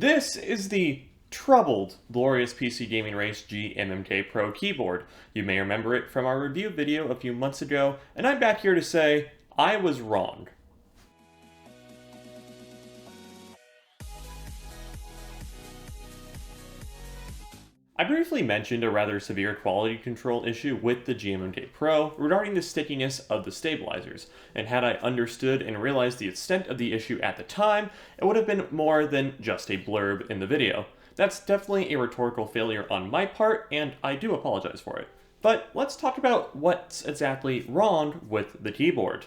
This is the troubled Glorious PC Gaming Race GMMK PRO keyboard. You may remember it from our review video a few months ago, and I'm back here to say I was wrong. I briefly mentioned a rather severe quality control issue with the GMMK PRO regarding the stickiness of the stabilizers, and had I understood and realized the extent of the issue at the time, it would have been more than just a blurb in the video. That's definitely a rhetorical failure on my part, and I do apologize for it. But let's talk about what's exactly wrong with the keyboard.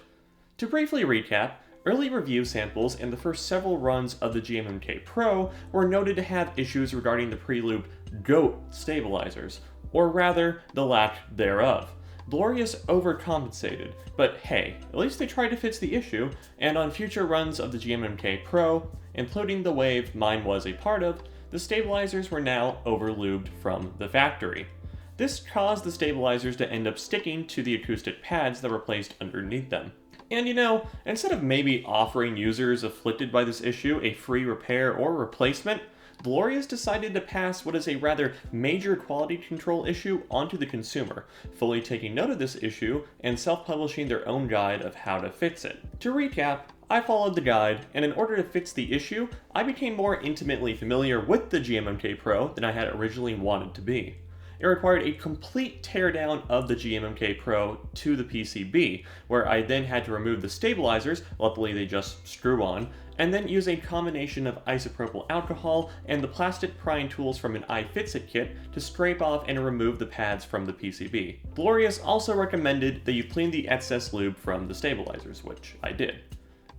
To briefly recap, early review samples and the first several runs of the GMMK PRO were noted to have issues regarding the pre-lubed GOAT stabilizers, or rather, the lack thereof. Glorious overcompensated, but hey, at least they tried to fix the issue, and on future runs of the GMMK PRO, including the wave mine was a part of, the stabilizers were now overlubed from the factory. This caused the stabilizers to end up sticking to the acoustic pads that were placed underneath them. And you know, instead of maybe offering users afflicted by this issue a free repair or replacement, Glorious decided to pass what is a rather major quality control issue onto the consumer, fully taking note of this issue and self-publishing their own guide of how to fix it. To recap, I followed the guide, and in order to fix the issue, I became more intimately familiar with the GMMK PRO than I had originally wanted to be. It required a complete teardown of the GMMK PRO to the PCB, where I then had to remove the stabilizers, luckily they just screw on, and then use a combination of isopropyl alcohol and the plastic prying tools from an iFixit kit to scrape off and remove the pads from the PCB. Glorious also recommended that you clean the excess lube from the stabilizers, which I did.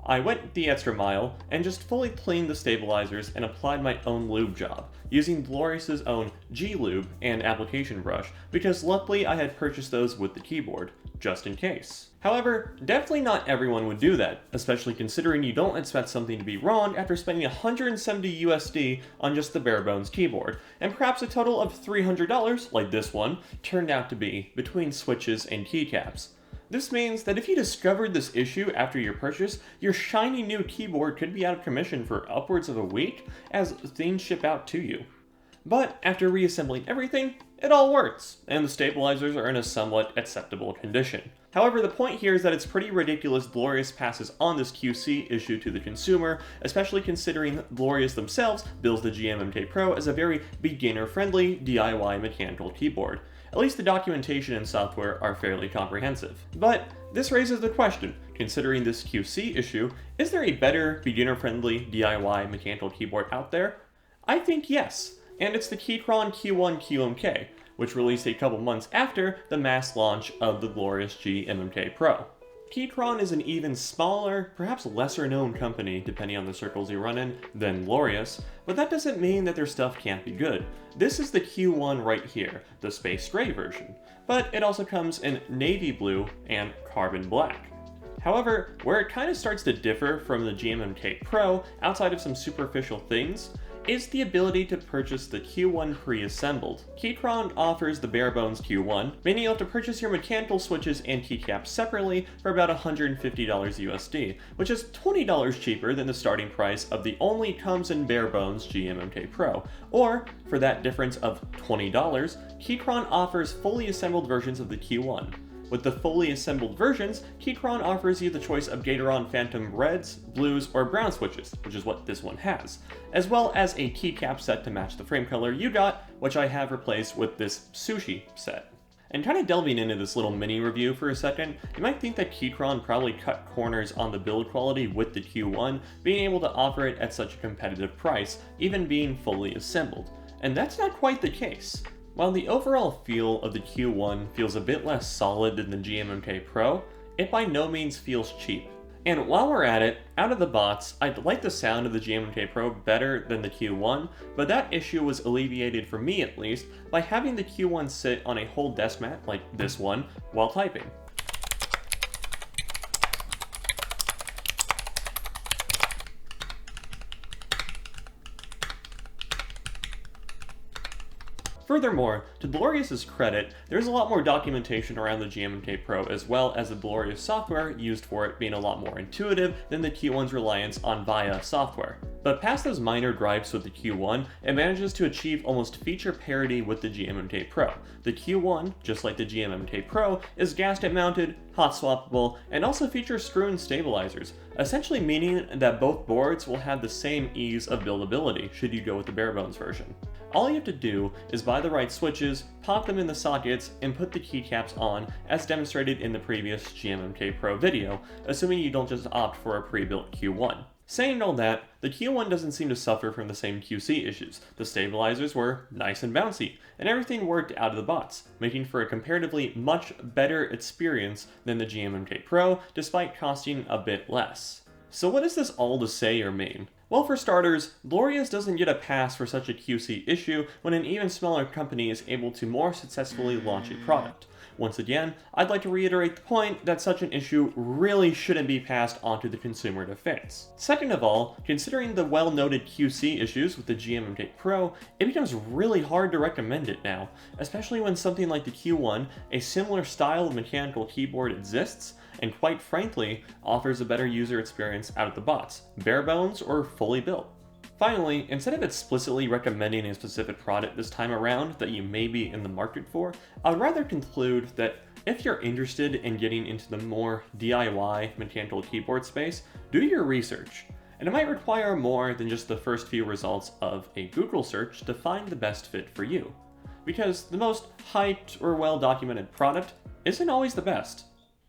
I went the extra mile and just fully cleaned the stabilizers and applied my own lube job, using Glorious's own G-Lube and application brush, because luckily I had purchased those with the keyboard, just in case. However, definitely not everyone would do that, especially considering you don't expect something to be wrong after spending $170 USD on just the bare bones keyboard, and perhaps a total of $300, like this one, turned out to be, between switches and keycaps. This means that if you discovered this issue after your purchase, your shiny new keyboard could be out of commission for upwards of a week as things ship out to you. But after reassembling everything, it all works, and the stabilizers are in a somewhat acceptable condition. However, the point here is that it's pretty ridiculous Glorious passes on this QC issue to the consumer, especially considering Glorious themselves bills the GMMK PRO as a very beginner-friendly DIY mechanical keyboard. At least the documentation and software are fairly comprehensive. But this raises the question, considering this QC issue, is there a better beginner-friendly DIY mechanical keyboard out there? I think yes, and it's the Keychron Q1 QMK, which released a couple months after the mass launch of the Glorious GMMK PRO. Keychron is an even smaller, perhaps lesser known company, depending on the circles you run in, than Glorious, but that doesn't mean that their stuff can't be good. This is the Q1 right here, the space gray version, but it also comes in navy blue and carbon black. However, where it kind of starts to differ from the GMMK PRO, outside of some superficial things, is the ability to purchase the Q1 pre-assembled. Keychron offers the bare bones Q1, meaning you'll have to purchase your mechanical switches and keycaps separately for about $150 USD, which is $20 cheaper than the starting price of the only comes in bare bones GMMK PRO. Or, for that difference of $20, Keychron offers fully assembled versions of the Q1. With the fully assembled versions, Keychron offers you the choice of Gateron Phantom reds, blues, or brown switches, which is what this one has, as well as a keycap set to match the frame color you got, which I have replaced with this sushi set. And kind of delving into this little mini review for a second, you might think that Keychron probably cut corners on the build quality with the Q1, being able to offer it at such a competitive price, even being fully assembled. And that's not quite the case. While the overall feel of the Q1 feels a bit less solid than the GMMK PRO, it by no means feels cheap. And while we're at it, out of the box, I like the sound of the GMMK PRO better than the Q1, but that issue was alleviated for me at least by having the Q1 sit on a whole desk mat, like this one, while typing. Furthermore, to Glorious's credit, there's a lot more documentation around the GMMK PRO as well as the Glorious software used for it being a lot more intuitive than the Q1's reliance on VIA software. But past those minor gripes with the Q1, it manages to achieve almost feature parity with the GMMK Pro. The Q1, just like the GMMK Pro, is gasket mounted, hot swappable, and also features screw-in stabilizers, essentially meaning that both boards will have the same ease of buildability should you go with the bare bones version. All you have to do is buy the right switches, pop them in the sockets, and put the keycaps on as demonstrated in the previous GMMK Pro video, assuming you don't just opt for a pre-built Q1. Saying all that, the Q1 doesn't seem to suffer from the same QC issues. The stabilizers were nice and bouncy, and everything worked out of the box, making for a comparatively much better experience than the GMMK Pro, despite costing a bit less. So what is this all to say or mean? Well, for starters, Glorious doesn't get a pass for such a QC issue when an even smaller company is able to more successfully launch a product. Once again, I'd like to reiterate the point that such an issue really shouldn't be passed onto the consumer to fix. Second of all, considering the well-noted QC issues with the GMMK Pro, it becomes really hard to recommend it now, especially when something like the Q1, a similar style of mechanical keyboard exists, and quite frankly, offers a better user experience out of the box, bare bones or fully built. Finally, instead of explicitly recommending a specific product this time around that you may be in the market for, I would rather conclude that if you're interested in getting into the more DIY mechanical keyboard space, do your research. And it might require more than just the first few results of a Google search to find the best fit for you. Because the most hyped or well-documented product isn't always the best.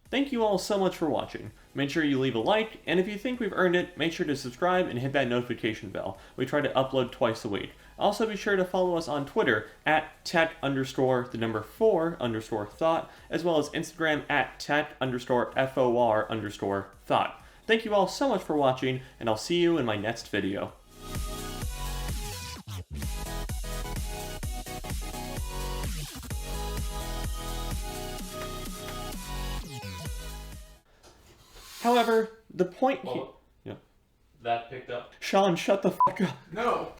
Thank you all so much for watching. Make sure you leave a like, and if you think we've earned it, make sure to subscribe and hit that notification bell. We try to upload twice a week. Also be sure to follow us on Twitter at tech_4_thought, as well as Instagram at tech_for_thought. Thank you all so much for watching, and I'll see you in my next video. However, the point here... Yeah. That picked up. Sean, shut the fuck up. No!